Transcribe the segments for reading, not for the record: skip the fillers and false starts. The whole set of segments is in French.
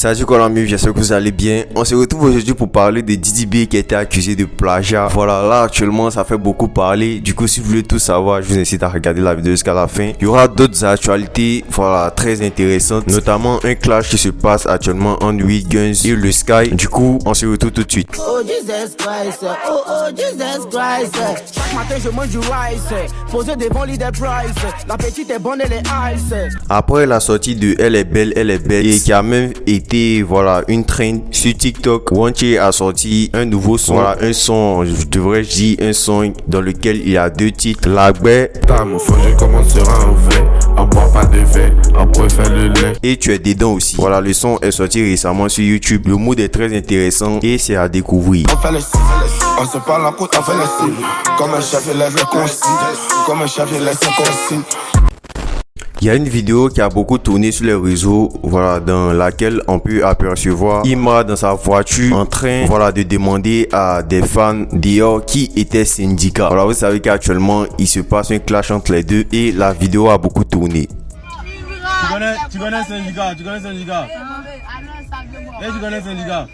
Salut Colombier, j'espère que vous allez bien. On se retrouve aujourd'hui pour parler de Didi B qui a été accusé de plagiat. Voilà, là actuellement ça fait beaucoup parler. Du coup, si vous voulez tout savoir, je vous incite à regarder la vidéo jusqu'à la fin. Il y aura d'autres actualités, voilà, très intéressantes, notamment un clash qui se passe actuellement entre 8 Guns et le Sky. Du coup, on se retrouve tout de suite. Oh Jesus Christ, oh Jesus Christ. Chaque matin je mange du rice, posé devant l'idée price. La petite est bonne, elle est ice. Après la sortie de Elle est belle et qui a même été voilà une trend sur TikTok, Wanchi a sorti un nouveau son, voilà un son, je devrais dire un son dans lequel il y a deux titres, Lagbe. Mon frère, je commencerai en vrai, on boit pas de vin, on préfère le lait. Et tu es dedans aussi. Voilà, le son est sorti récemment sur YouTube. Le mood est très intéressant et c'est à découvrir. On fait le signe, on se parle en côte, on fait le signe. Comme un chef, il laisse le consigne. Comme un chef, il laisse le consigne. Il y a une vidéo qui a beaucoup tourné sur les réseaux, voilà, dans laquelle on peut apercevoir Imra dans sa voiture en train, voilà, de demander à des fans d'Ior qui était syndicat. Voilà, vous savez qu'actuellement il se passe un clash entre les deux et la vidéo a beaucoup tourné. Tu connais syndicat, tu connais syndicat. Et tu connais syndicat.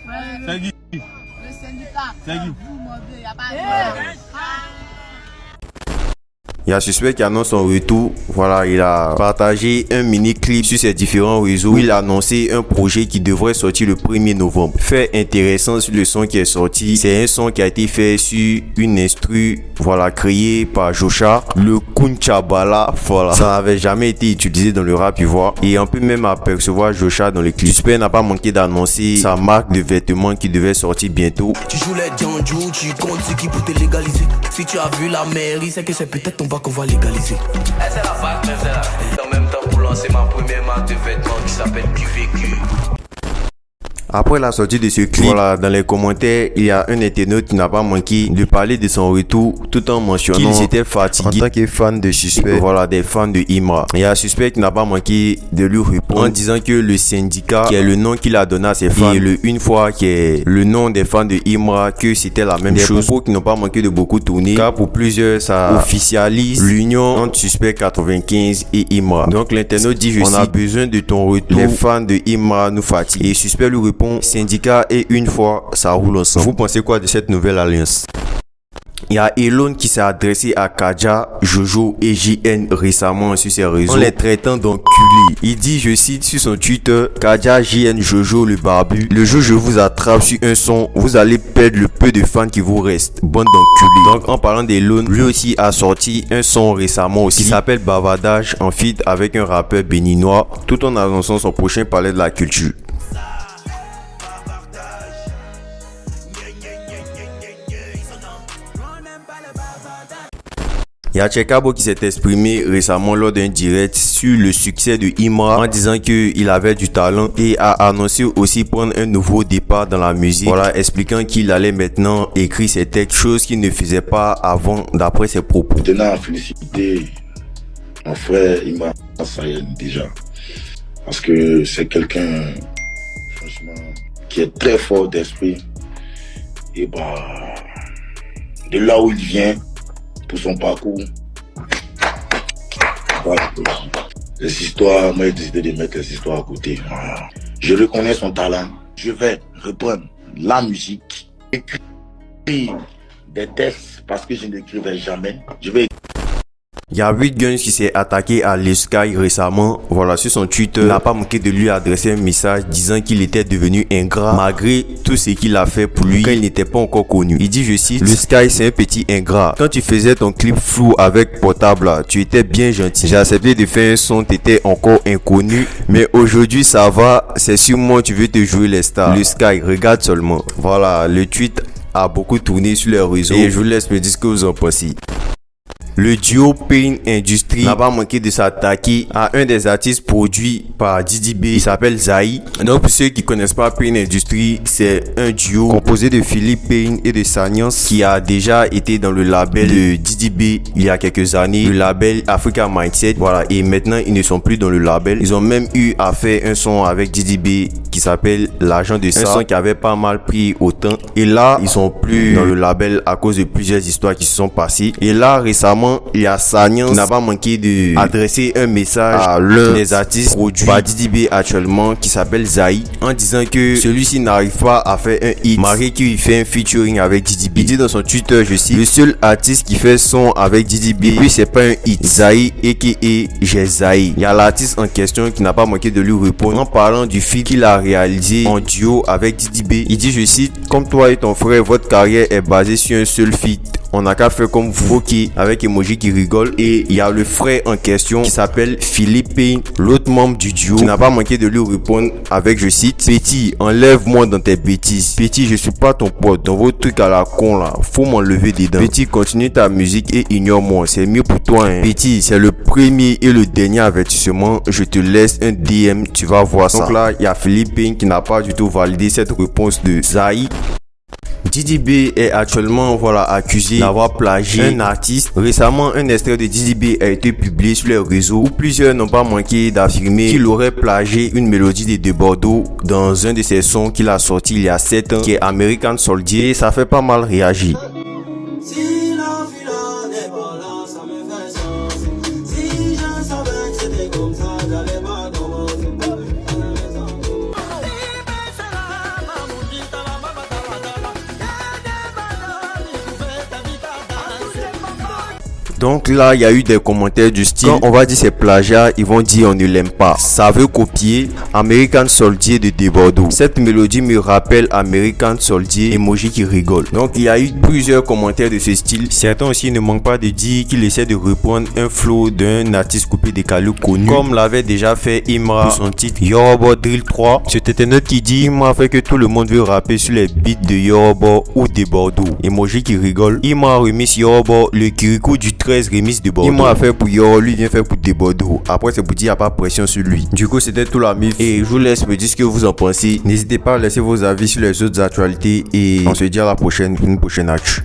C'est qui? Le syndicat. C'est qui? Il y a Suspect qui annonce son retour. Voilà, il a partagé un mini clip sur ses différents réseaux où il a annoncé un projet qui devrait sortir le 1er novembre. Fait intéressant sur le son qui est sorti, c'est un son qui a été fait sur une instru, voilà, créée par Josha, le Kunchabala. Voilà, ça n'avait jamais été utilisé dans le rap, tu vois. Et on peut même apercevoir Josha dans le clip. Suspect n'a pas manqué d'annoncer sa marque de vêtements qui devait sortir bientôt. Tu joues les Django, tu comptes ce qui peut te légaliser. Si tu as vu la mairie, c'est que c'est peut-être ton qu'on va légaliser. C'est la fac, mais c'est là. En même temps pour lancer ma première marque de vêtements qui s'appelle Du Vécu. Après la sortie de ce clip, voilà, dans les commentaires, il y a un internaute qui n'a pas manqué de parler de son retour tout en mentionnant qu'il s'était fatigué en tant que fan de Suspect, voilà, des fans de Imra. Il y a Suspect qui n'a pas manqué de lui répondre en disant que le syndicat, qui est le nom qu'il a donné à ses fans, et le une fois qui est le nom des fans de Imra, que c'était la même chose. Des propos qui n'ont pas manqué de beaucoup tourner, car pour plusieurs, ça officialise l'union entre Suspect 95 et Imra. Donc l'internaute dit, on a besoin de ton retour, les fans de Imra nous fatiguent. Et Suspect lui répond, syndicat et une fois, ça roule ensemble. Vous pensez quoi de cette nouvelle alliance? Il y a Elon qui s'est adressé à Kaja, Jojo et JN récemment sur ses réseaux en les traitant d'enculés. Il dit, je cite sur son Twitter, Kaja, JN, Jojo, le barbu, le jour je vous attrape sur un son, vous allez perdre le peu de fans qui vous reste. Bande d'enculés. Donc en parlant d'Elon, lui aussi a sorti un son récemment aussi qui s'appelle Bavardage en feat avec un rappeur béninois, tout en annonçant son prochain palais de la culture. Il y a Chekabo qui s'est exprimé récemment lors d'un direct sur le succès de Imra en disant qu'il avait du talent et a annoncé aussi prendre un nouveau départ dans la musique. Voilà, expliquant qu'il allait maintenant écrire ses textes, chose qu'il ne faisait pas avant d'après ses propos. Je tenais à féliciter mon frère Imra Sayen déjà parce que c'est quelqu'un franchement qui est très fort d'esprit et bah de là où il vient pour son parcours. Voilà. Les histoires, moi j'ai décidé de mettre les histoires à côté. Je reconnais son talent. Je vais reprendre la musique, écrire des textes parce que je n'écrivais jamais. Il y a 8 Guns qui s'est attaqué à le Sky récemment. Voilà, sur son Twitter, il n'a pas manqué de lui adresser un message disant qu'il était devenu ingrat malgré tout ce qu'il a fait pour lui quand il n'était pas encore connu. Il dit, je cite, le Sky c'est un petit ingrat. Quand tu faisais ton clip flou avec portable, tu étais bien gentil. J'ai accepté de faire un son, t'étais encore inconnu. Mais aujourd'hui ça va, c'est sur moi tu veux te jouer les stars. Le Sky, regarde seulement. Voilà, le tweet a beaucoup tourné sur les réseaux et je vous laisse me dire ce que vous en pensez. Le duo Pain Industry n'a pas manqué de s'attaquer à un des artistes produits par Didi B. Il s'appelle Zai. Donc pour ceux qui connaissent pas Pain Industry, c'est un duo composé de Philippe Pain et de Sanyans qui a déjà été dans le label de Didi B il y a quelques années, le label Africa Mindset. Voilà, et maintenant ils ne sont plus dans le label. Ils ont même eu à faire un son avec Didi B qui s'appelle L'Agent de ça, un son qui avait pas mal pris autant. Et là, ils sont plus dans le label à cause de plusieurs histoires qui se sont passées. Et là, récemment, il y a Sanyans qui n'a pas manqué de adresser un message à l'un des artistes produits par Diddy B actuellement, qui s'appelle Zai, en disant que celui-ci n'arrive pas à faire un hit malgré qu'il fait un featuring avec Diddy B. Il dit dans son Twitter, je cite, le seul artiste qui fait son avec Diddy B, et puis c'est pas un hit. Zai aka J'ai Zai. Il y a l'artiste en question qui n'a pas manqué de lui répondre en parlant du feat qu'il a réalisé en duo avec Diddy B. Il dit, je cite, comme toi et ton frère, votre carrière est basée sur un seul feat. On n'a qu'à faire comme vous, ok, avec emoji qui rigole. Et il y a le frère en question qui s'appelle Philippe, l'autre membre du duo, qui n'a pas manqué de lui répondre avec, je cite, Petit, enlève-moi dans tes bêtises. Petit, je suis pas ton pote. Dans vos trucs à la con là, faut m'enlever dedans. Petit, continue ta musique et ignore-moi. C'est mieux pour toi, hein. Petit, c'est le premier et le dernier avertissement. Je te laisse un DM, tu vas voir ça. Donc là, il y a Philippe qui n'a pas du tout validé cette réponse de Zai. Diddy B est actuellement accusé d'avoir plagié un artiste. Récemment, un extrait de Diddy B a été publié sur les réseaux où plusieurs n'ont pas manqué d'affirmer qu'il aurait plagié une mélodie de Bordeaux dans un de ses sons qu'il a sorti il y a 7 ans, qui est American Soldier, et ça fait pas mal réagir. Donc là, il y a eu des commentaires du style, quand on va dire c'est plagiat, ils vont dire on ne l'aime pas. Ça veut copier American Soldier de Bordeaux. Cette mélodie me rappelle American Soldier, emoji qui rigole. Donc il y a eu plusieurs commentaires de ce style. Certains aussi ne manquent pas de dire qu'il essaie de reprendre un flow d'un artiste coupé décalé connu, comme l'avait déjà fait Imra pour son titre Yoruba Drill 3. C'est un autre qui dit, Imra fait que tout le monde veut rapper sur les beats de Yoruba ou de Bordeaux. Emoji qui rigole. Imra remise Yoruba, le Kirikou du 13 remix de Bordeaux. Il m'a fait pour Yoruba, lui vient faire pour de Bordeaux. Après c'est pour dire il n'y a pas pression sur lui. Du coup c'était tout la mif et je vous laisse me dire ce que vous en pensez. N'hésitez pas à laisser vos avis sur les autres actualités et on se dit à la prochaine, une prochaine actu.